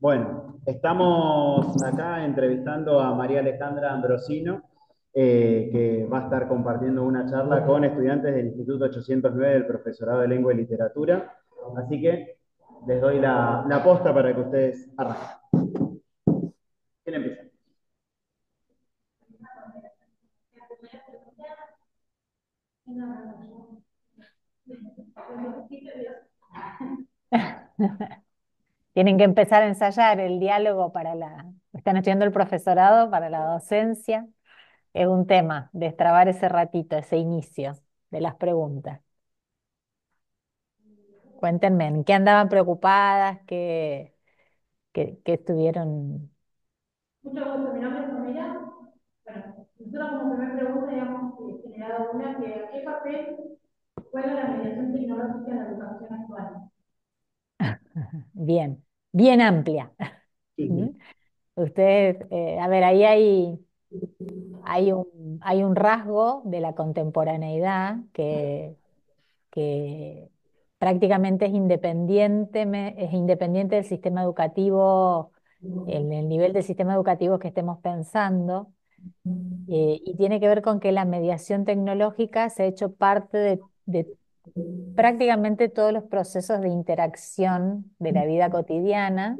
Bueno, estamos acá entrevistando a María Alejandra Ambrosino, que va a estar compartiendo una charla con estudiantes del Instituto 809 del Profesorado de Lengua y Literatura. Así que les doy la posta para que ustedes arranquen. ¿Quién empieza? Tienen que empezar a ensayar el diálogo están estudiando el profesorado para la docencia. Es un tema, destrabar ese ratito, ese inicio de las preguntas. Cuéntenme, ¿en qué andaban preocupadas? ¿Qué estuvieron? Mucho gusto, mi nombre es Pamela. Bueno, nosotros como primer pregunta habíamos generado una que ¿a qué papel juega la mediación tecnológica en la educación actual? Bien, bien amplia. ¿Mm? Ustedes, a ver, ahí hay un rasgo de la contemporaneidad que prácticamente es independiente del sistema educativo, en el nivel del sistema educativo que estemos pensando, y tiene que ver con que la mediación tecnológica se ha hecho parte de prácticamente todos los procesos de interacción de la vida cotidiana,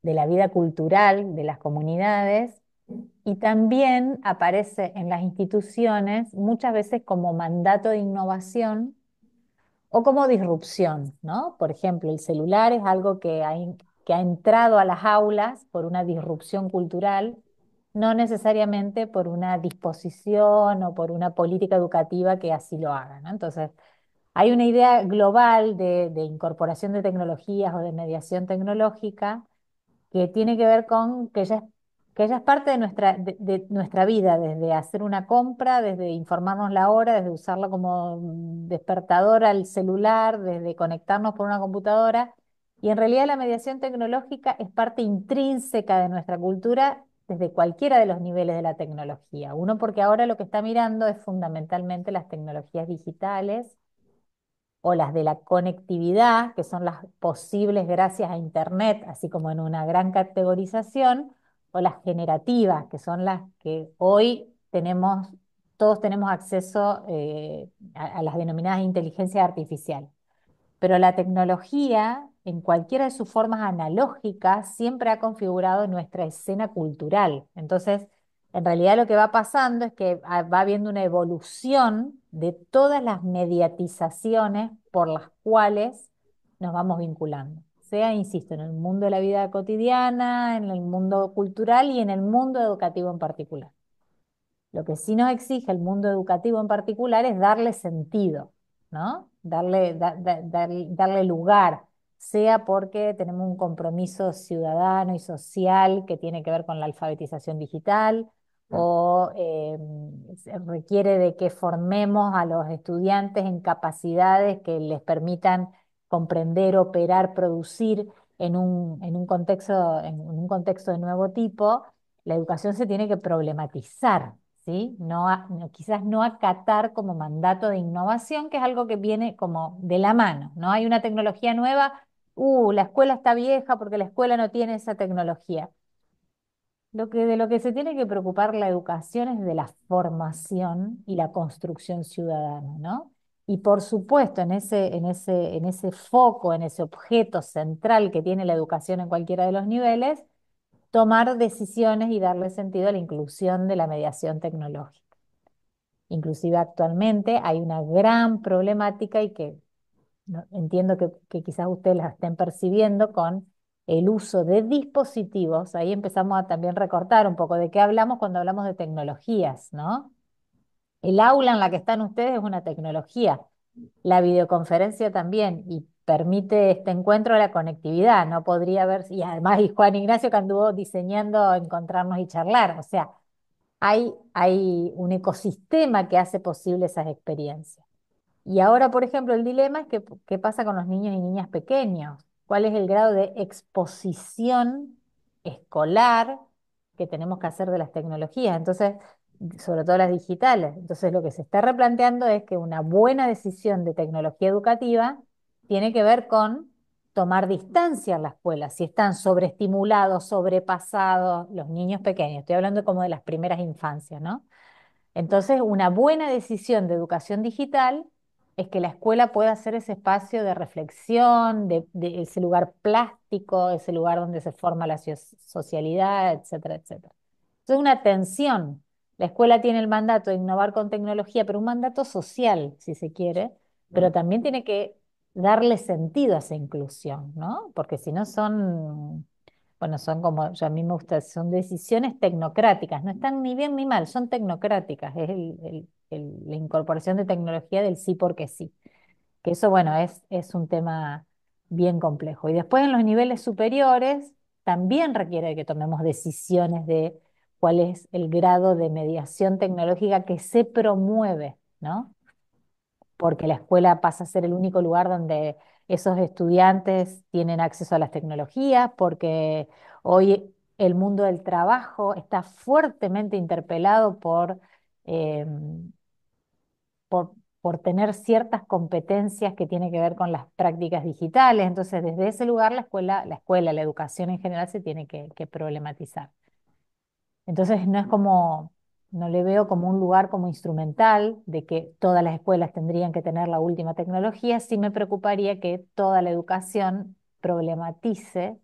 de la vida cultural de las comunidades, y también aparece en las instituciones muchas veces como mandato de innovación o como disrupción, ¿no? Por ejemplo, el celular es algo que ha entrado a las aulas por una disrupción cultural, no necesariamente por una disposición o por una política educativa que así lo haga, ¿no? Entonces, hay una idea global de incorporación de tecnologías o de mediación tecnológica que tiene que ver con que ya es parte de nuestra vida, desde hacer una compra, desde informarnos la hora, desde usarla como despertador al celular, desde conectarnos por una computadora. Y en realidad la mediación tecnológica es parte intrínseca de nuestra cultura desde cualquiera de los niveles de la tecnología. Uno porque ahora lo que está mirando es fundamentalmente las tecnologías digitales o las de la conectividad, que son las posibles gracias a Internet, así como en una gran categorización, o las generativas, que son las que hoy todos tenemos acceso a las denominadas inteligencia artificial. Pero la tecnología, en cualquiera de sus formas analógicas, siempre ha configurado nuestra escena cultural. Entonces, en realidad lo que va pasando es que va habiendo una evolución de todas las mediatizaciones por las cuales nos vamos vinculando. Sea, insisto, en el mundo de la vida cotidiana, en el mundo cultural y en el mundo educativo en particular. Lo que sí nos exige el mundo educativo en particular es darle sentido, ¿no? Darle lugar, sea porque tenemos un compromiso ciudadano y social que tiene que ver con la alfabetización digital, o se requiere de que formemos a los estudiantes en capacidades que les permitan comprender, operar, producir en un contexto de nuevo tipo. La educación se tiene que problematizar, ¿sí? Quizás no acatar como mandato de innovación, que es algo que viene como de la mano, ¿no? Hay una tecnología nueva, la escuela está vieja porque la escuela no tiene esa tecnología. De lo que se tiene que preocupar la educación es de la formación y la construcción ciudadana, ¿no? Y por supuesto, en ese foco, en ese objeto central que tiene la educación en cualquiera de los niveles, tomar decisiones y darle sentido a la inclusión de la mediación tecnológica. Inclusive actualmente hay una gran problemática y que entiendo que quizás ustedes la estén percibiendo con el uso de dispositivos. Ahí empezamos a también recortar un poco de qué hablamos cuando hablamos de tecnologías, ¿no? El aula en la que están ustedes es una tecnología, la videoconferencia también, y permite este encuentro de la conectividad. No podría haber, y además y Juan Ignacio que anduvo diseñando encontrarnos y charlar. O sea, hay un ecosistema que hace posible esas experiencias. Y ahora, por ejemplo, el dilema es qué pasa con los niños y niñas pequeños. ¿Cuál es el grado de exposición escolar que tenemos que hacer de las tecnologías? Entonces, sobre todo las digitales. Entonces, lo que se está replanteando es que una buena decisión de tecnología educativa tiene que ver con tomar distancia en la escuela, si están sobreestimulados, sobrepasados, los niños pequeños, estoy hablando como de las primeras infancias, ¿no? Entonces, una buena decisión de educación digital es que la escuela pueda ser ese espacio de reflexión, de ese lugar plástico, ese lugar donde se forma la socialidad, etcétera, etcétera. Entonces, una tensión. La escuela tiene el mandato de innovar con tecnología, pero un mandato social, si se quiere, pero también tiene que darle sentido a esa inclusión, ¿no? Porque si no son, bueno, son como, yo a mí me gusta, son decisiones tecnocráticas, no están ni bien ni mal, son tecnocráticas, es la incorporación de tecnología del sí porque sí, que eso, bueno, es un tema bien complejo. Y después en los niveles superiores también requiere que tomemos decisiones de cuál es el grado de mediación tecnológica que se promueve, ¿no? Porque la escuela pasa a ser el único lugar donde esos estudiantes tienen acceso a las tecnologías, porque hoy el mundo del trabajo está fuertemente interpelado eh, por, por tener ciertas competencias que tienen que ver con las prácticas digitales. Entonces, desde ese lugar la educación en general se tiene que problematizar. Entonces no es como, no le veo como un lugar como instrumental de que todas las escuelas tendrían que tener la última tecnología, sí me preocuparía que toda la educación problematice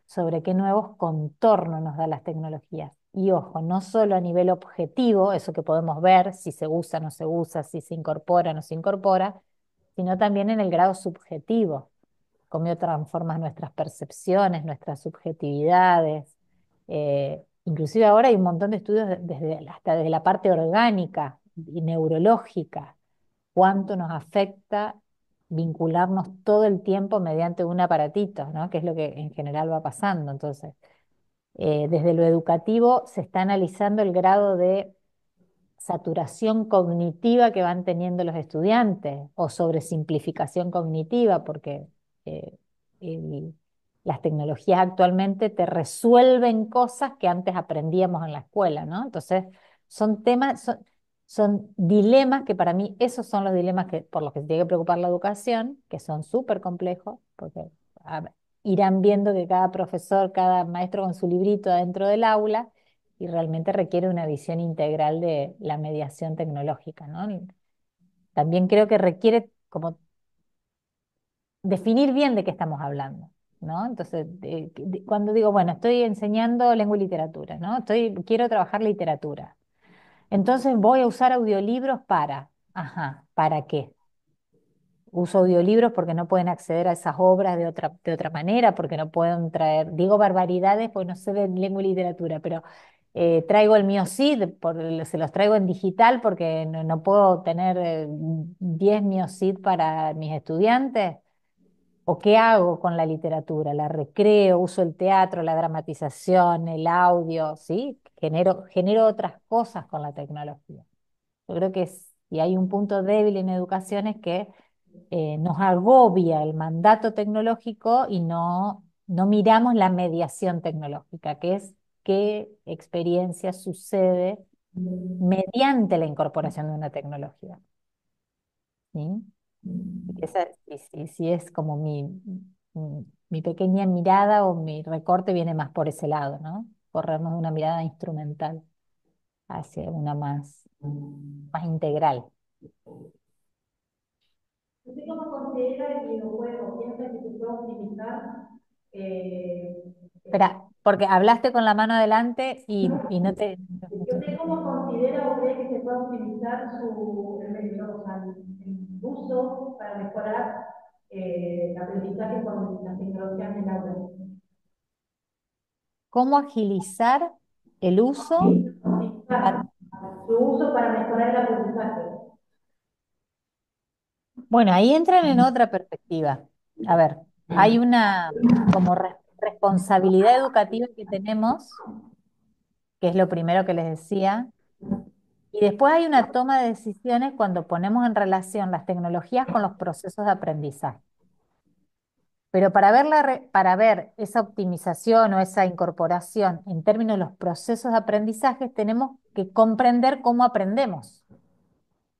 sobre qué nuevos contornos nos dan las tecnologías. Y ojo, no solo a nivel objetivo, eso que podemos ver, si se usa, no se usa, si se incorpora, no se incorpora, sino también en el grado subjetivo, cómo transformas nuestras percepciones, nuestras subjetividades. Inclusive ahora hay un montón de estudios hasta desde la parte orgánica y neurológica, cuánto nos afecta vincularnos todo el tiempo mediante un aparatito, ¿no? Que es lo que en general va pasando. Entonces, desde lo educativo se está analizando el grado de saturación cognitiva que van teniendo los estudiantes o sobresimplificación cognitiva, porque eh, el- las tecnologías actualmente te resuelven cosas que antes aprendíamos en la escuela, ¿no? Entonces, son temas, son dilemas que para mí, esos son los dilemas por los que se tiene que preocupar la educación, que son súper complejos, porque irán viendo que cada profesor, cada maestro con su librito adentro del aula, y realmente requiere una visión integral de la mediación tecnológica, ¿no? Y también creo que requiere como definir bien de qué estamos hablando, ¿no? Entonces, cuando digo, bueno, estoy enseñando lengua y literatura, ¿no? Quiero trabajar literatura. Entonces voy a usar audiolibros ajá, ¿para qué? Uso audiolibros porque no pueden acceder a esas obras de otra manera, porque no pueden traer, digo barbaridades, pues no sé de lengua y literatura, pero traigo el mío CID, se los traigo en digital porque no puedo tener 10 mío CID para mis estudiantes. ¿O qué hago con la literatura? ¿La recreo? ¿Uso el teatro, la dramatización, el audio? ¿Sí? Genero otras cosas con la tecnología. Yo creo que si hay un punto débil en educación es que nos agobia el mandato tecnológico y no miramos la mediación tecnológica, que es qué experiencia sucede mediante la incorporación de una tecnología. ¿Sí? Sí, es como mi pequeña mirada o mi recorte viene más por ese lado, ¿no? Corrernos de una mirada instrumental hacia una más integral. ¿Usted cómo considera el videojuego? ¿Piensa que se puede optimizar? Eh, Espera, porque hablaste con la mano adelante y no te... ¿Usted cómo considera o cree que se puede optimizar o sea, el uso para mejorar el aprendizaje con las tecnologías en el aula? ¿Cómo agilizar el uso? Optimizar su uso para mejorar el aprendizaje. Bueno, ahí entran en otra perspectiva. A ver, hay una como responsabilidad educativa que tenemos, que es lo primero que les decía, y después hay una toma de decisiones cuando ponemos en relación las tecnologías con los procesos de aprendizaje. Pero para ver esa optimización o esa incorporación en términos de los procesos de aprendizaje, tenemos que comprender cómo aprendemos,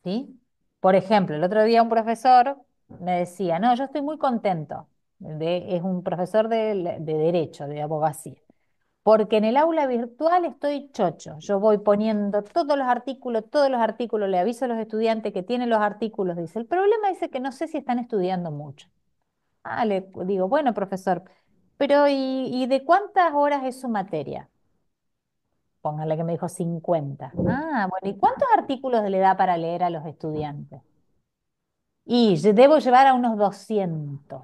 ¿sí? Por ejemplo, el otro día un profesor me decía, no, yo estoy muy contento. es un profesor de derecho, de abogacía. Porque en el aula virtual estoy chocho. Yo voy poniendo todos los artículos, le aviso a los estudiantes que tienen los artículos. Dice, el problema dice que no sé si están estudiando mucho. Ah, le digo, bueno, profesor, pero ¿y de cuántas horas es su materia? Póngale que me dijo 50. Ah, bueno, ¿y cuántos artículos le da para leer a los estudiantes? Y debo llevar a unos 200.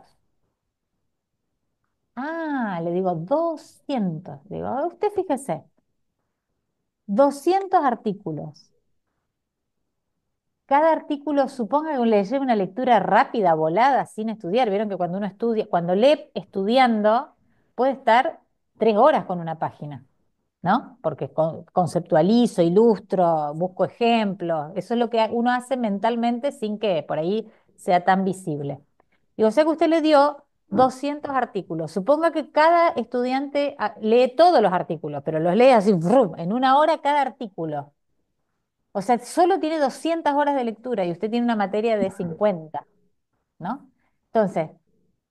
Ah, le digo 200. Digo, usted fíjese, 200 artículos. Cada artículo suponga que le lleve una lectura rápida, volada, sin estudiar. Vieron que cuando uno estudia, cuando lee estudiando, puede estar 3 horas con una página, ¿no? Porque conceptualizo, ilustro, busco ejemplos. Eso es lo que uno hace mentalmente sin que por ahí sea tan visible. Digo, o sea que usted le dio 200 artículos. Suponga que cada estudiante lee todos los artículos, pero los lee así, ¡frum! En una hora cada artículo. O sea, solo tiene 200 horas de lectura y usted tiene una materia de 50, ¿no? Entonces,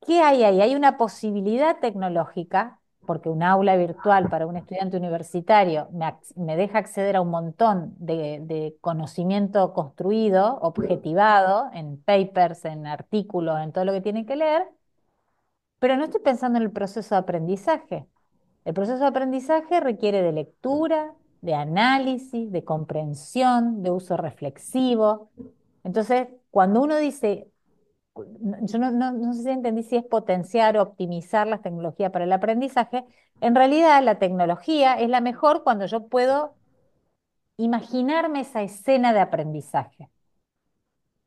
¿qué hay ahí? Hay una posibilidad tecnológica, porque un aula virtual para un estudiante universitario me deja acceder a un montón de conocimiento construido, objetivado, en papers, en artículos, en todo lo que tiene que leer, pero no estoy pensando en el proceso de aprendizaje. El proceso de aprendizaje requiere de lectura, de análisis, de comprensión, de uso reflexivo. Entonces, cuando uno dice, yo no sé si entendí si es potenciar o optimizar las tecnologías para el aprendizaje, en realidad la tecnología es la mejor cuando yo puedo imaginarme esa escena de aprendizaje.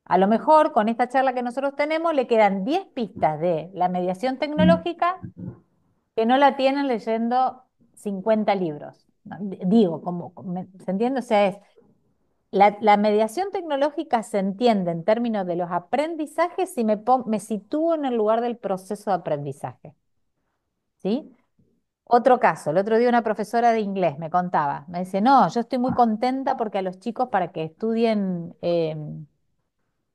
A lo mejor con esta charla que nosotros tenemos le quedan 10 pistas de la mediación tecnológica que no la tienen leyendo 50 libros. ¿No? Digo, ¿se entiende? O sea, la mediación tecnológica se entiende en términos de los aprendizajes si me sitúo en el lugar del proceso de aprendizaje. ¿Sí? Otro caso, el otro día una profesora de inglés me contaba, me dice, no, yo estoy muy contenta porque a los chicos para que estudien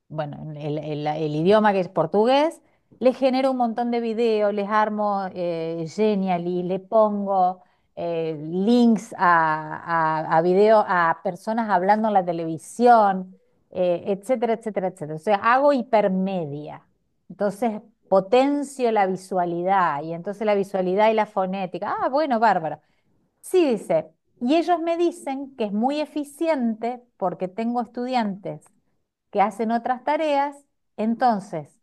bueno, el idioma que es portugués, les genero un montón de videos, les armo Genially, le pongo links a video, a personas hablando en la televisión, etcétera, etcétera, etcétera. O sea, hago hipermedia. Entonces, potencio la visualidad y entonces la visualidad y la fonética. Ah, bueno, bárbaro. Sí, dice, y ellos me dicen que es muy eficiente porque tengo estudiantes que hacen otras tareas, entonces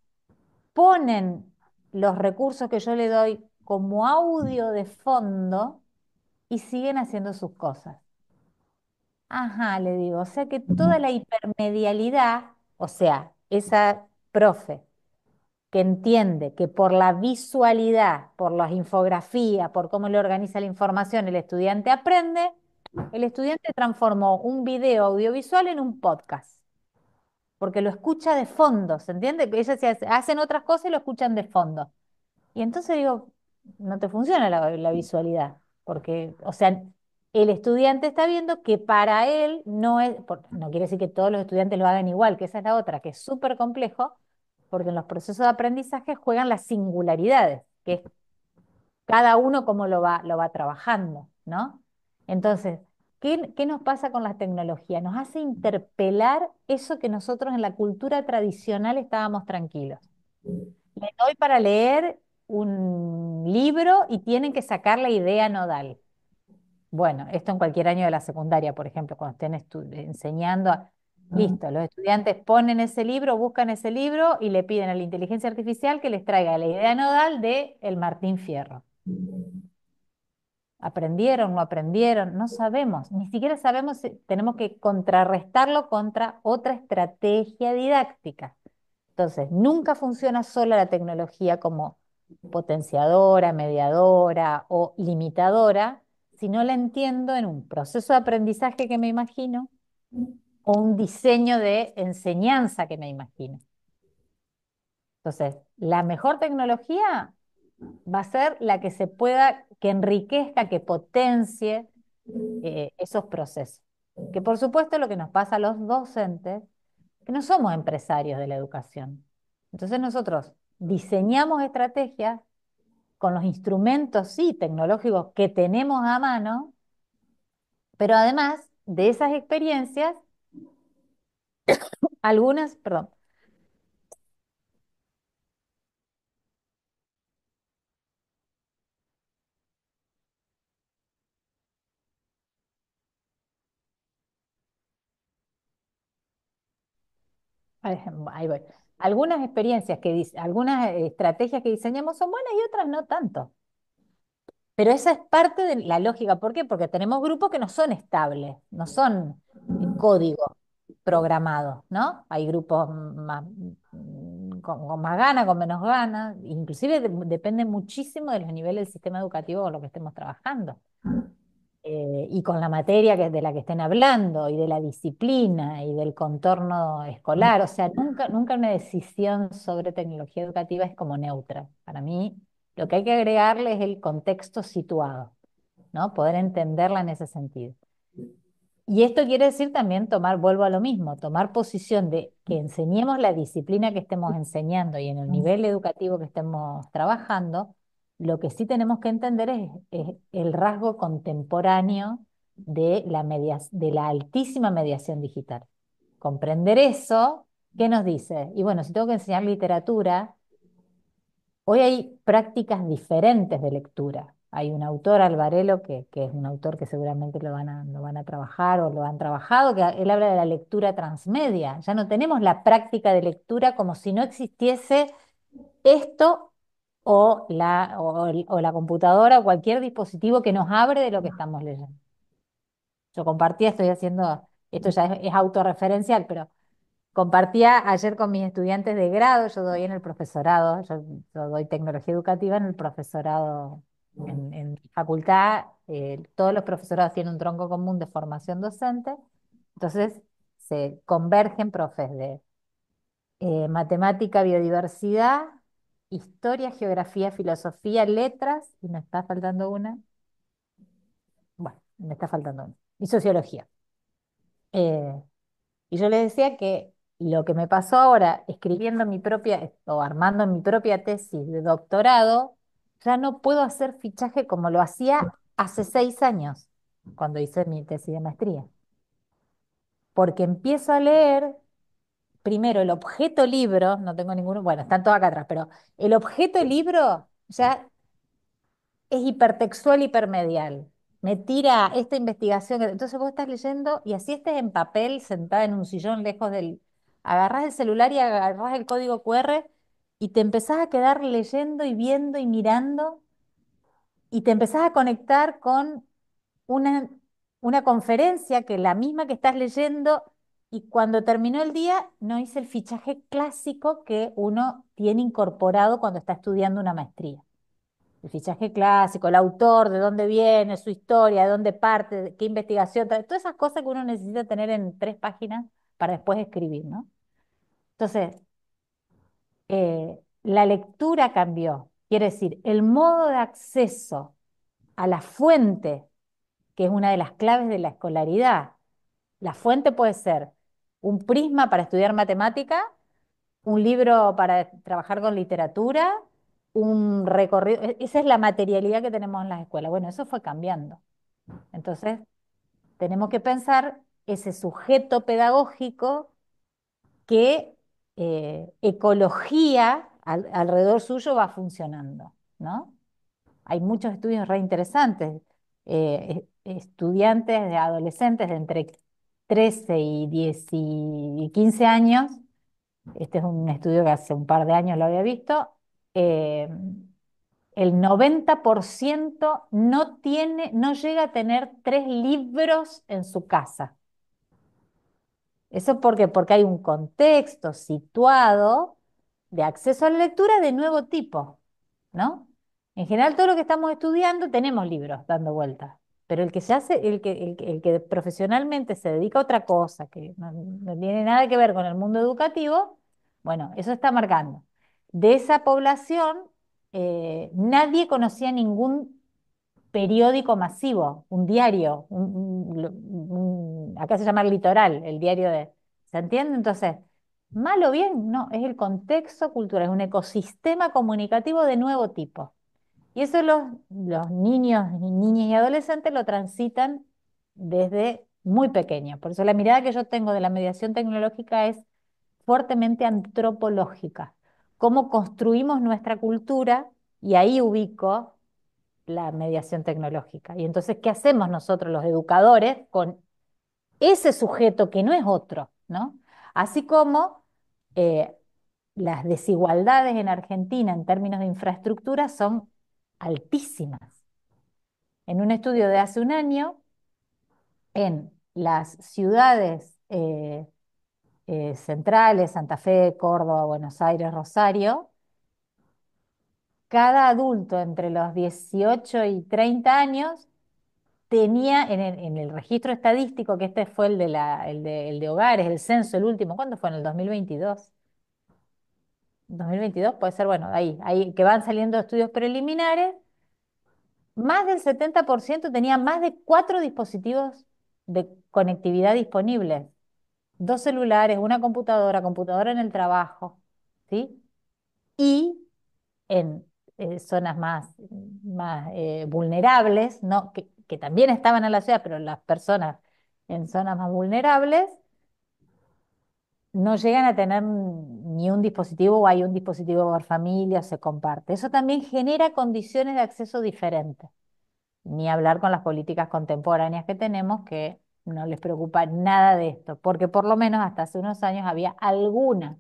ponen los recursos que yo le doy como audio de fondo y siguen haciendo sus cosas. Ajá, le digo, o sea que toda la hipermedialidad, o sea, esa profe que entiende que por la visualidad, por las infografías, por cómo le organiza la información, el estudiante aprende, el estudiante transformó un video audiovisual en un podcast porque lo escucha de fondo, ¿se entiende? Que ellos hacen otras cosas y lo escuchan de fondo. Y entonces digo, no te funciona la visualidad, porque, o sea, el estudiante está viendo que para él no es, no quiere decir que todos los estudiantes lo hagan igual, que esa es la otra, que es súper complejo, porque en los procesos de aprendizaje juegan las singularidades, que es cada uno cómo lo va trabajando, ¿no? Entonces, ¿qué nos pasa con la tecnología? Nos hace interpelar eso que nosotros en la cultura tradicional estábamos tranquilos. Le doy para leer un libro y tienen que sacar la idea nodal. Bueno, esto en cualquier año de la secundaria, por ejemplo, cuando estén enseñando, listo, los estudiantes ponen ese libro, buscan ese libro y le piden a la inteligencia artificial que les traiga la idea nodal de el Martín Fierro. ¿Aprendieron, no aprendieron? No sabemos, ni siquiera sabemos si tenemos que contrarrestarlo contra otra estrategia didáctica. Entonces, nunca funciona sola la tecnología como potenciadora, mediadora o limitadora, si no la entiendo en un proceso de aprendizaje que me imagino o un diseño de enseñanza que me imagino. Entonces, la mejor tecnología va a ser la que se pueda, que enriquezca, que potencie esos procesos. Que por supuesto lo que nos pasa a los docentes, que no somos empresarios de la educación. Entonces nosotros diseñamos estrategias con los instrumentos, sí, tecnológicos que tenemos a mano, pero además de esas experiencias, algunas, perdón, ahí voy. Algunas experiencias algunas estrategias que diseñamos son buenas y otras no tanto. Pero esa es parte de la lógica. ¿Por qué? Porque tenemos grupos que no son estables, no son código programado, ¿no? Hay grupos más, con más ganas, con menos ganas. Inclusive depende muchísimo de los niveles del sistema educativo con lo que estemos trabajando. Y con la materia de la que estén hablando, y de la disciplina, y del contorno escolar. O sea, nunca una decisión sobre tecnología educativa es como neutra. Para mí, lo que hay que agregarle es el contexto situado, ¿no? Poder entenderla en ese sentido. Y esto quiere decir también vuelvo a lo mismo, tomar posición de que enseñemos la disciplina que estemos enseñando y en el nivel educativo que estemos trabajando. Lo que sí tenemos que entender es el rasgo contemporáneo de la altísima mediación digital. Comprender eso, ¿qué nos dice? Y bueno, si tengo que enseñar literatura, hoy hay prácticas diferentes de lectura. Hay un autor, Alvarelo, que es un autor que seguramente lo van a trabajar o lo han trabajado, que él habla de la lectura transmedia. Ya no tenemos la práctica de lectura como si no existiese esto o la computadora o cualquier dispositivo que nos abre de lo que estamos leyendo. Yo compartía, estoy haciendo, esto ya es autorreferencial, pero compartía ayer con mis estudiantes de grado. Yo doy en el profesorado, yo doy tecnología educativa en el profesorado en facultad. Todos los profesorados tienen un tronco común de formación docente, entonces se convergen profes de matemática, biodiversidad, historia, geografía, filosofía, letras, y me está faltando una, bueno, me está faltando una, y sociología. Eh, Y yo les decía que lo que me pasó ahora, escribiendo mi propia o armando mi propia tesis de doctorado, ya no puedo hacer fichaje como lo hacía hace 6 años, cuando hice mi tesis de maestría. Porque empiezo a leer primero el objeto libro, no tengo ninguno, bueno, están todos acá atrás, pero el objeto libro ya es hipertextual, hipermedial. Me tira esta investigación. Entonces vos estás leyendo y así estés en papel, sentada en un sillón lejos del... Agarrás el celular y agarrás el código QR y te empezás a quedar leyendo y viendo y mirando y te empezás a conectar con una, una conferencia que la misma que estás leyendo, y cuando terminó el día no hice el fichaje clásico que uno tiene incorporado cuando está estudiando una maestría. El fichaje clásico, el autor, de dónde viene, su historia, de dónde parte, qué investigación, todas esas cosas que uno necesita tener en 3 páginas para después escribir, ¿no? Entonces, la lectura cambió. Quiere decir, el modo de acceso a la fuente, que es una de las claves de la escolaridad. La fuente puede ser un prisma para estudiar matemática, un libro para trabajar con literatura, un recorrido. Esa es la materialidad que tenemos en las escuelas. Bueno, eso fue cambiando. Entonces, tenemos que pensar ese sujeto pedagógico que ecología alrededor suyo va funcionando, ¿no? Hay muchos estudios re interesantes. Estudiantes de adolescentes de entre 13 y 10 y 15 años. Este es un estudio que hace un par de años lo había visto. eh, el 90% no llega a tener 3 libros en su casa. ¿Eso por qué? Porque hay un contexto situado de acceso a la lectura de nuevo tipo, ¿no? En general, todo lo que estamos estudiando tenemos libros dando vueltas, pero el que se hace, el que profesionalmente se dedica a otra cosa, que no tiene nada que ver con el mundo educativo, bueno, eso está marcando. De esa población, nadie conocía ningún periódico masivo, un diario, acá se llama El Litoral, el diario de... ¿Se entiende? Entonces, Mal o bien, no, es el contexto cultural, es un ecosistema comunicativo de nuevo tipo. Y eso los niños y niñas y adolescentes lo transitan desde muy pequeños. Por eso la mirada que yo tengo de la mediación tecnológica es fuertemente antropológica. Cómo construimos nuestra cultura y ahí ubico la mediación tecnológica. Y entonces, ¿qué hacemos nosotros los educadores con ese sujeto que no es otro, ¿no? Así como eh, las desigualdades en Argentina en términos de infraestructura son altísimas. En un estudio de hace un año, en las ciudades centrales, Santa Fe, Córdoba, Buenos Aires, Rosario, cada adulto entre los 18 y 30 años tenía en el registro estadístico, que este fue el de hogares, el censo, el último, ¿cuándo fue? En el 2022. 2022 puede ser, bueno, ahí que van saliendo estudios preliminares, más del 70% tenía más de 4 dispositivos de conectividad disponibles. 2 celulares, una computadora, computadora en el trabajo, ¿sí? Y en zonas más vulnerables, ¿no? Que también estaban en la ciudad, pero las personas en zonas más vulnerables no llegan a tener ni un dispositivo o hay un dispositivo por familia, se comparte. Eso también genera condiciones de acceso diferentes. Ni hablar con las políticas contemporáneas que tenemos que no les preocupa nada de esto, porque por lo menos hasta hace unos años había algunas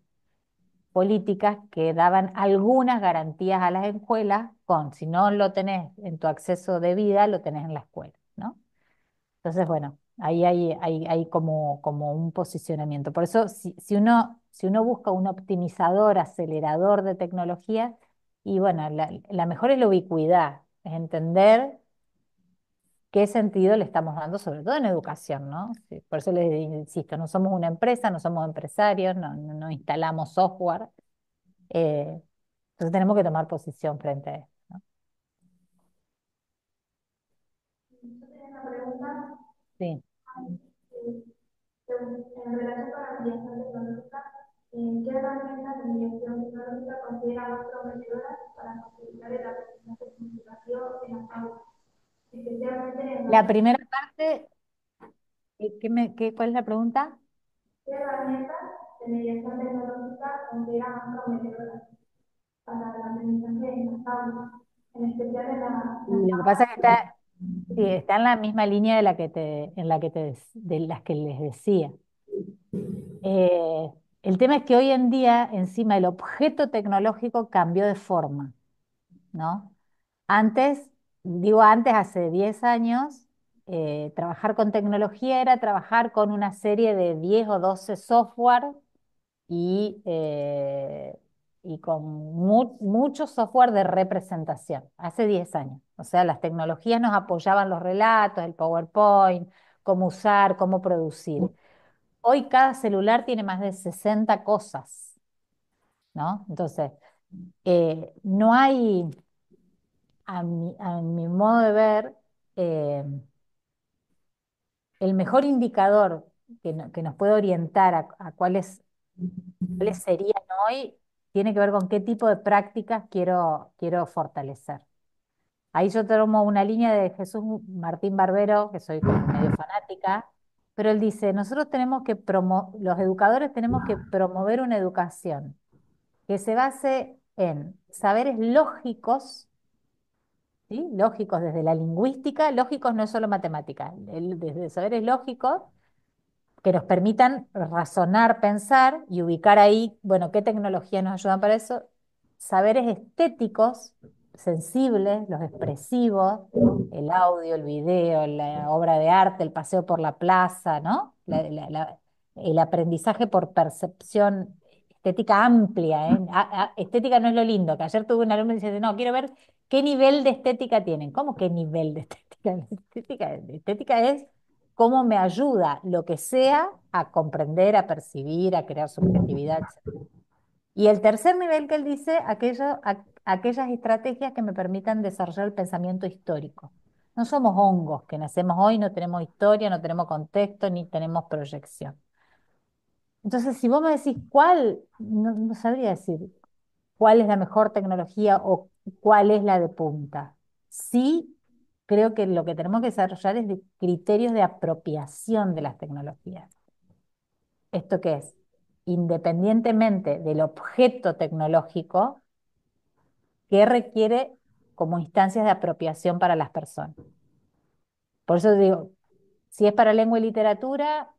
políticas que daban algunas garantías a las escuelas con, si no lo tenés en tu acceso de vida, lo tenés en la escuela, ¿no? Entonces, bueno, ahí hay como un posicionamiento. Por eso, si uno busca un optimizador, acelerador de tecnología, y bueno, la mejor es la ubicuidad, es entender qué sentido le estamos dando, sobre todo en educación, ¿no? Sí, por eso les insisto, no somos una empresa, no somos empresarios, no instalamos software. eh, entonces tenemos que tomar posición frente a esto, ¿no? Yo tenía una pregunta Sí. eh, en relación con la mediación tecnológica. ¿Qué herramientas de mediación tecnológica considera más prometedoras para facilitar el aprendizaje significativo en las aulas, especialmente en La las... primera parte, ¿cuál es la pregunta? ¿Qué herramientas de mediación tecnológica considera más prometedoras para el aprendizaje en las aulas, en especial en Y las lo que pasa es que aulas? sí, está en la misma línea de las que les decía. Eh, el tema es que hoy en día, encima, el objeto tecnológico cambió de forma, ¿no? Antes, digo antes, hace 10 años, trabajar con tecnología era trabajar con una serie de 10 o 12 software y, eh, y con mucho software de representación, hace 10 años. O sea, las tecnologías nos apoyaban los relatos, el PowerPoint, cómo usar, cómo producir. Hoy cada celular tiene más de 60 cosas, ¿no? Entonces, no hay, a mi modo de ver, eh, el mejor indicador que nos puede orientar a cuáles serían hoy, tiene que ver con qué tipo de prácticas quiero fortalecer. Ahí yo tomo una línea de Jesús Martín Barbero, que soy como medio fanática, pero él dice, nosotros los educadores tenemos que promover una educación que se base en saberes lógicos, ¿sí? Lógicos desde la lingüística, lógicos no es solo matemática, desde saberes lógicos que nos permitan razonar, pensar y ubicar ahí, bueno, qué tecnologías nos ayudan para eso. Saberes estéticos, sensibles, los expresivos, el audio, el video, la obra de arte, el paseo por la plaza, ¿no? El aprendizaje por percepción estética amplia, ¿eh? Estética no es lo lindo, que ayer tuve un alumno que dice, no, quiero ver qué nivel de estética tienen. ¿Cómo qué nivel de estética? Estética es cómo me ayuda lo que sea a comprender, a percibir, a crear subjetividad, etc. Y el tercer nivel que él dice, aquellas estrategias que me permitan desarrollar el pensamiento histórico. No somos hongos que nacemos hoy, no tenemos historia, no tenemos contexto, ni tenemos proyección. Entonces, si vos me decís cuál, no sabría decir cuál es la mejor tecnología o cuál es la de punta. Sí, creo que lo que tenemos que desarrollar es criterios de apropiación de las tecnologías. ¿Esto qué es? Independientemente del objeto tecnológico, que requiere como instancias de apropiación para las personas. Por eso digo, si es para lengua y literatura,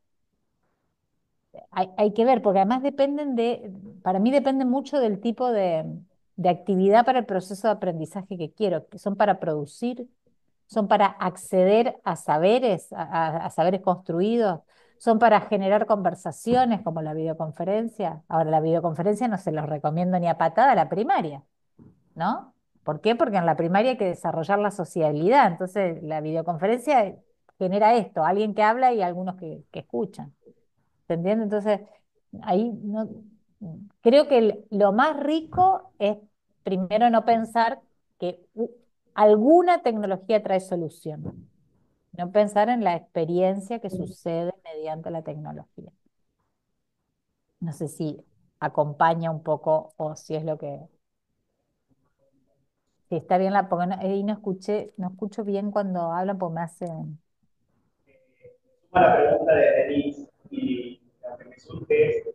hay que ver, porque además para mí depende mucho del tipo de actividad para el proceso de aprendizaje que quiero, que son para producir, son para acceder a saberes, a saberes construidos, son para generar conversaciones como la videoconferencia. Ahora, la videoconferencia no se los recomiendo ni a patada a la primaria, ¿no? ¿Por qué? Porque en la primaria hay que desarrollar la sociabilidad, entonces la videoconferencia genera esto, alguien que habla y algunos que escuchan. ¿Se entiende? Entonces, ahí no, creo que lo más rico es primero no pensar que alguna tecnología trae solución, no pensar en la experiencia que sucede mediante la tecnología. No sé si acompaña un poco o si es lo que, si está bien porque ahí no escucho bien cuando hablan porque me hacen. A la pregunta de Denise y lo que me surge es,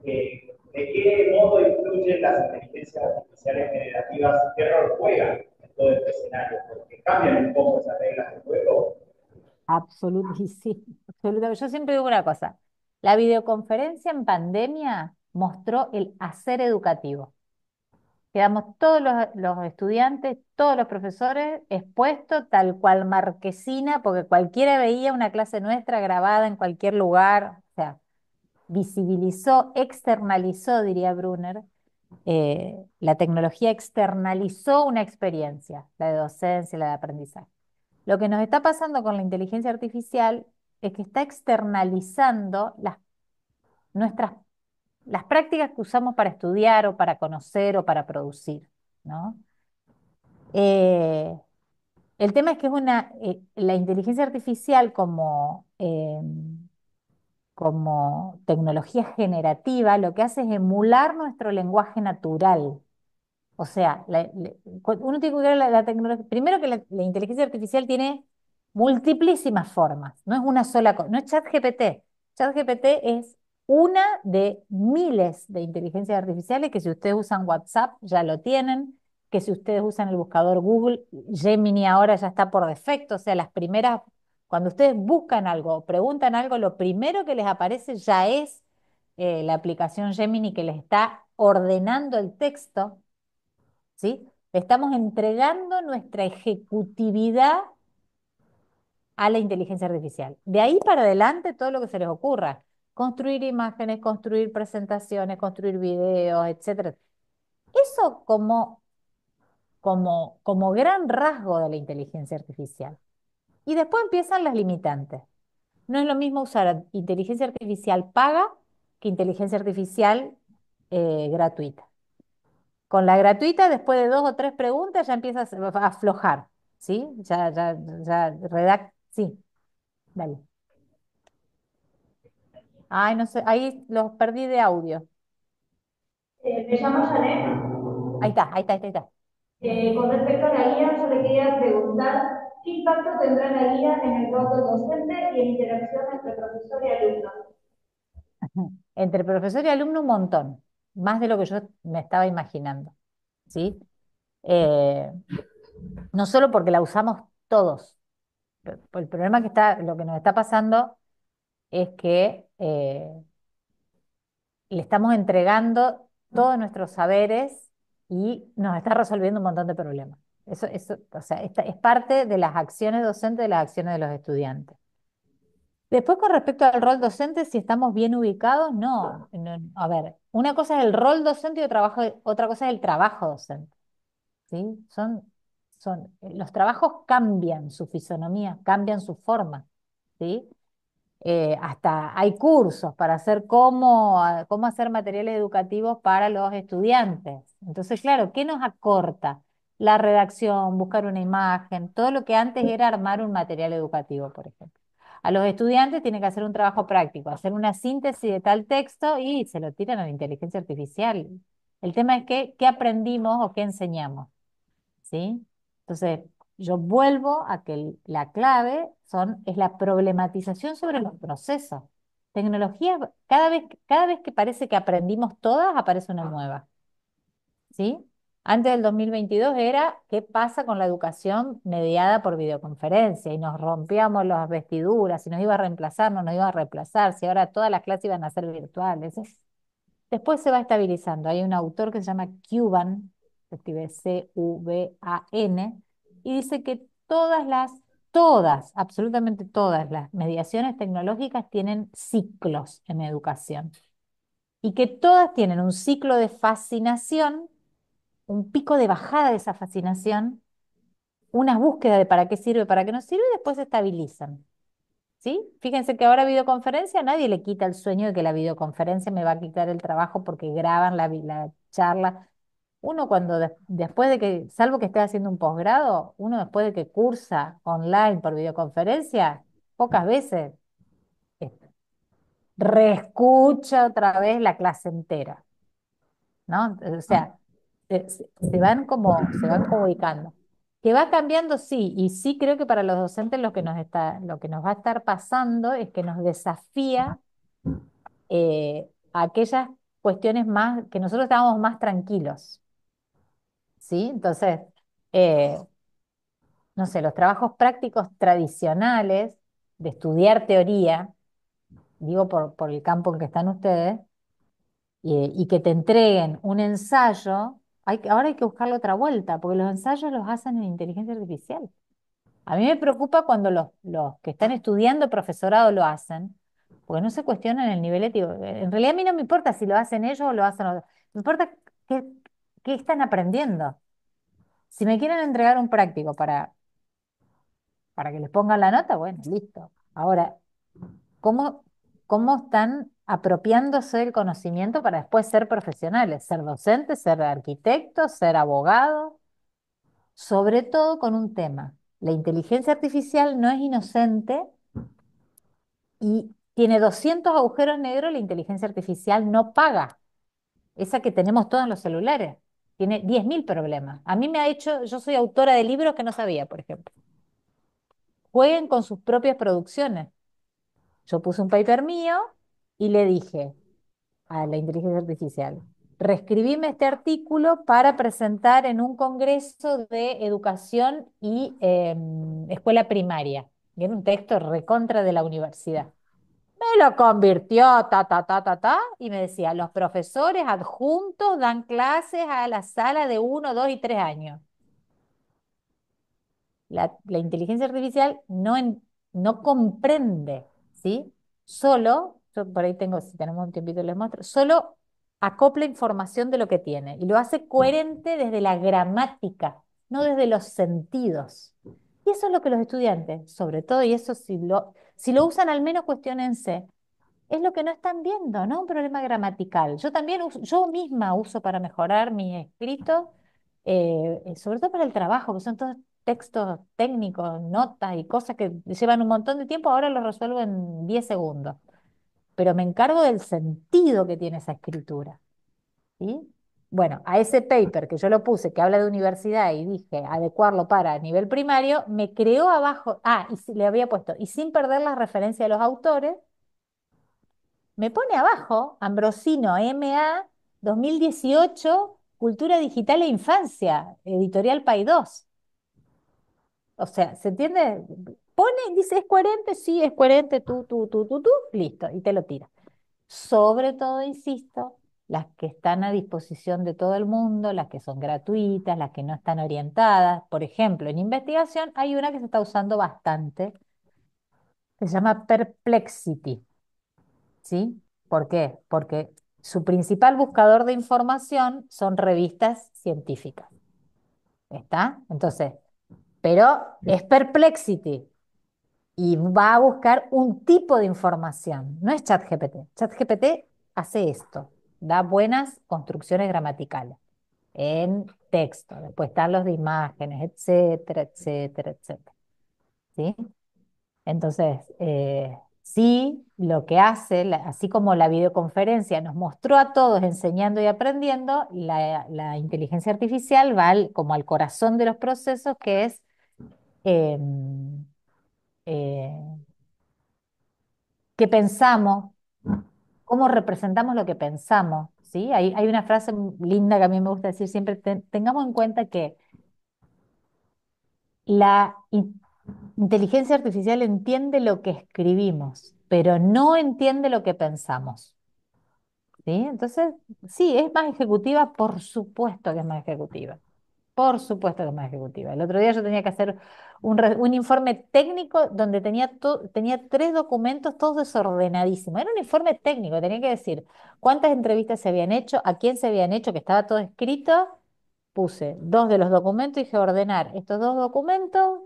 ¿de qué modo influyen las inteligencias artificiales generativas? ¿Qué rol juegan en todo este escenario? Porque cambian un poco esas reglas del juego. Absolutamente, sí, absolutamente. Yo siempre digo una cosa, la videoconferencia en pandemia mostró el hacer educativo. Quedamos todos los estudiantes, todos los profesores expuestos tal cual marquesina, porque cualquiera veía una clase nuestra grabada en cualquier lugar, o sea, visibilizó, externalizó, diría Brunner, la tecnología externalizó una experiencia, la de docencia, la de aprendizaje. Lo que nos está pasando con la inteligencia artificial es que está externalizando nuestras, las prácticas que usamos para estudiar o para conocer o para producir, ¿no? Eh, el tema es que la inteligencia artificial como tecnología generativa lo que hace es emular nuestro lenguaje natural. O sea, uno tiene que ver la tecnología. Primero que la inteligencia artificial tiene multiplísimas formas, no es una sola cosa, no es ChatGPT. ChatGPT es una de miles de inteligencias artificiales que si ustedes usan WhatsApp ya lo tienen, que si ustedes usan el buscador Google, Gemini ahora ya está por defecto, o sea, las primeras, cuando ustedes buscan algo o preguntan algo, lo primero que les aparece ya es la aplicación Gemini que les está ordenando el texto. ¿Sí? Le estamos entregando nuestra ejecutividad a la inteligencia artificial. De ahí para adelante todo lo que se les ocurra. Construir imágenes, construir presentaciones, construir videos, etcétera. Eso como gran rasgo de la inteligencia artificial. Y después empiezan las limitantes. No es lo mismo usar inteligencia artificial paga que inteligencia artificial gratuita. Con la gratuita, después de dos o tres preguntas, ya empiezas a aflojar, ¿sí? Ya sí, dale. Ay, no sé, ahí los perdí de audio. Me llamo Janet. Ahí está, ahí está, ahí está. Con respecto a la guía, yo le quería preguntar qué impacto tendrá la guía en el rol del docente y en interacción entre profesor y alumno. Entre profesor y alumno un montón, más de lo que yo me estaba imaginando, ¿sí? Eh, no solo porque la usamos todos. El problema lo que nos está pasando es que le estamos entregando todos nuestros saberes y nos está resolviendo un montón de problemas. Eso, o sea, esta es parte de las acciones docentes, de las acciones de los estudiantes. Después, con respecto al rol docente, si estamos bien ubicados, no. A ver, una cosa es el rol docente y otra cosa es el trabajo docente. ¿Sí? Los trabajos cambian su fisonomía, cambian su forma. ¿Sí? Hasta hay cursos para hacer cómo hacer materiales educativos para los estudiantes. Entonces, claro, ¿qué nos acorta? La redacción, buscar una imagen, todo lo que antes era armar un material educativo, por ejemplo. A los estudiantes tienen que hacer un trabajo práctico, hacer una síntesis de tal texto y se lo tiran a la inteligencia artificial. El tema es que, qué aprendimos o qué enseñamos, ¿sí? Entonces, yo vuelvo a que la clave es la problematización sobre los procesos. Tecnología, cada vez que parece que aprendimos todas, aparece una nueva. ¿Sí? Antes del 2022 era qué pasa con la educación mediada por videoconferencia y nos rompíamos las vestiduras, si nos iba a reemplazar, no nos iba a reemplazar, si ahora todas las clases iban a ser virtuales. Después se va estabilizando. Hay un autor que se llama Cuban, se escribe Cuban, y dice que todas, absolutamente todas las mediaciones tecnológicas tienen ciclos en educación y que todas tienen un ciclo de fascinación, un pico de bajada de esa fascinación, unas búsquedas de para qué sirve, para qué no sirve, y después se estabilizan. ¿Sí? Fíjense que ahora videoconferencia, nadie le quita el sueño de que la videoconferencia me va a quitar el trabajo porque graban la charla. Uno cuando después de que, salvo que esté haciendo un posgrado, uno después de que cursa online por videoconferencia, pocas veces eh, reescucha otra vez la clase entera. ¿No? O sea, se van como ubicando. Que va cambiando, sí, y sí creo que para los docentes lo que nos va a estar pasando es que nos desafía a aquellas cuestiones más, que nosotros estábamos más tranquilos, ¿sí? Entonces, eh, no sé, los trabajos prácticos tradicionales de estudiar teoría, digo por el campo en que están ustedes, y que te entreguen un ensayo, ahora hay que buscarle otra vuelta, porque los ensayos los hacen en inteligencia artificial. A mí me preocupa cuando los que están estudiando profesorado lo hacen, porque no se cuestionan el nivel ético. En realidad a mí no me importa si lo hacen ellos o lo hacen otros. Me importa qué, qué están aprendiendo. Si me quieren entregar un práctico para que les pongan la nota, bueno, listo. Ahora, ¿cómo, cómo están apropiándose del conocimiento para después ser profesionales, ser docentes, ser arquitectos, ser abogados? Sobre todo con un tema. La inteligencia artificial no es inocente y tiene 200 agujeros negros, la inteligencia artificial no paga. Esa que tenemos todos en los celulares. Tiene 10.000 problemas. A mí me ha hecho, yo soy autora de libros que no sabía, por ejemplo. Jueguen con sus propias producciones. Yo puse un paper mío y le dije a la inteligencia artificial, reescribime este artículo para presentar en un congreso de educación y escuela primaria. Y era un texto recontra de la universidad. Me lo convirtió, y me decía, los profesores adjuntos dan clases a la sala de 1, 2 y 3 años. La inteligencia artificial no comprende, ¿sí? Solo, yo por ahí tengo, si tenemos un tiempito les muestro, solo acopla información de lo que tiene y lo hace coherente desde la gramática, no desde los sentidos. Y eso es lo que los estudiantes, sobre todo, y eso si lo usan al menos cuestionense, es lo que no están viendo, no un problema gramatical. Yo también yo misma uso para mejorar mi escrito, sobre todo para el trabajo, que son todos textos técnicos, notas y cosas que llevan un montón de tiempo, ahora lo resuelvo en 10 segundos. Pero me encargo del sentido que tiene esa escritura, ¿sí? Bueno, a ese paper que yo lo puse, que habla de universidad y dije adecuarlo para nivel primario, me creó abajo, le había puesto, y sin perder la referencia de los autores, me pone abajo, Ambrosino, MA 2018, Cultura Digital e Infancia, Editorial Paidós. O sea, ¿se entiende? Pone, dice, ¿es coherente? Sí, es coherente, listo, y te lo tira. Sobre todo, insisto, las que están a disposición de todo el mundo, las que son gratuitas, las que no están orientadas. Por ejemplo, en investigación hay una que se está usando bastante, que se llama Perplexity. ¿Sí? ¿Por qué? Porque su principal buscador de información son revistas científicas. ¿Está? Entonces, pero es Perplexity y va a buscar un tipo de información, no es ChatGPT. ChatGPT hace esto, da buenas construcciones gramaticales en texto, después están los de imágenes, etcétera, etcétera, etcétera. ¿Sí? Entonces, sí, lo que hace, así como la videoconferencia nos mostró a todos enseñando y aprendiendo, la inteligencia artificial va como al corazón de los procesos, que es em, eh, qué pensamos, cómo representamos lo que pensamos, ¿sí? Hay una frase linda que a mí me gusta decir siempre: Tengamos en cuenta que la inteligencia artificial entiende lo que escribimos, pero no entiende lo que pensamos. ¿Sí? Entonces, sí, es más ejecutiva, por supuesto que es más ejecutiva. Por supuesto que es más ejecutiva. El otro día yo tenía que hacer un informe técnico donde tenía 3 documentos todos desordenadísimos. Era un informe técnico, tenía que decir cuántas entrevistas se habían hecho, a quién se habían hecho, que estaba todo escrito. Puse 2 de los documentos y dije ordenar estos 2 documentos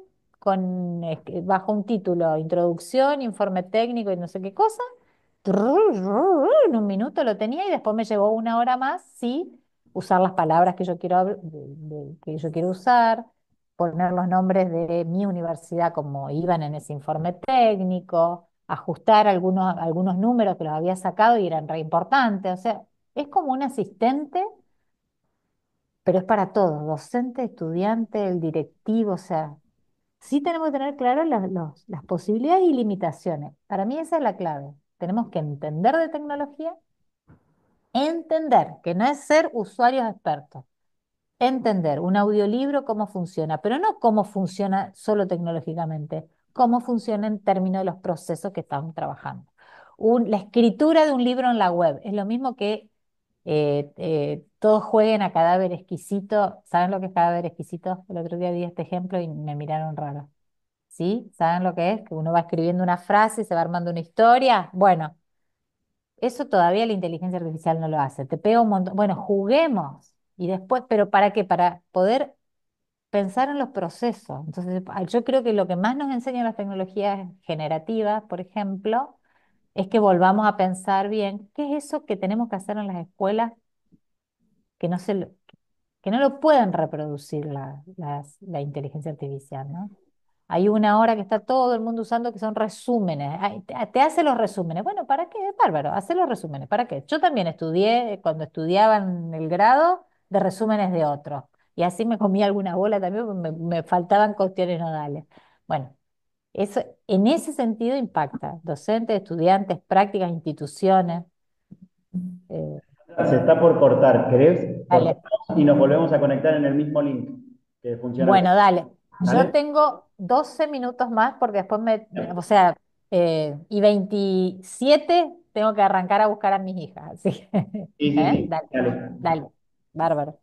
bajo un título: Introducción, informe técnico y no sé qué cosa. En un minuto lo tenía y después me llevó una hora más, sí, usar las palabras que yo quiero, que yo quiero usar, poner los nombres de mi universidad como iban en ese informe técnico, ajustar algunos números que los había sacado y eran re importantes. O sea, es como un asistente, pero es para todos: docente, estudiante, el directivo. O sea, sí tenemos que tener claras las posibilidades y limitaciones. Para mí esa es la clave. Tenemos que entender de tecnología, entender que no es ser usuarios expertos, entender un audiolibro cómo funciona, pero no cómo funciona solo tecnológicamente, cómo funciona en términos de los procesos que estamos trabajando. La escritura de un libro en la web es lo mismo que todos jueguen a cadáver exquisito. ¿Saben lo que es cadáver exquisito? El otro día di este ejemplo y me miraron raro. ¿Sí? ¿Saben lo que es? Que uno va escribiendo una frase y se va armando una historia. Bueno, eso todavía la inteligencia artificial no lo hace. Te pega un montón. Bueno, juguemos. Y después, ¿pero para qué? Para poder pensar en los procesos. Entonces, yo creo que lo que más nos enseñan las tecnologías generativas, por ejemplo, es que volvamos a pensar bien qué es eso que tenemos que hacer en las escuelas que no se lo- que no lo pueden reproducir la inteligencia artificial, ¿no? Hay una hora que está todo el mundo usando que son resúmenes. Ay, te hace los resúmenes. Bueno, ¿para qué? Bárbaro, hace los resúmenes. ¿Para qué? Yo también estudié, cuando estudiaba en el grado, de resúmenes de otros. Y así me comí alguna bola también, porque me faltaban cuestiones nodales. Bueno, eso en ese sentido impacta. Docentes, estudiantes, prácticas, instituciones. eh, Se está por cortar. ¿Querés? dale. Cortamos y nos volvemos a conectar en el mismo link que funciona. Bueno, dale. Yo ¿Vale? tengo 12 minutos más porque después o sea, y 27 tengo que arrancar a buscar a mis hijas. Así que, Sí, sí, sí. Dale, Dale. dale, bárbaro.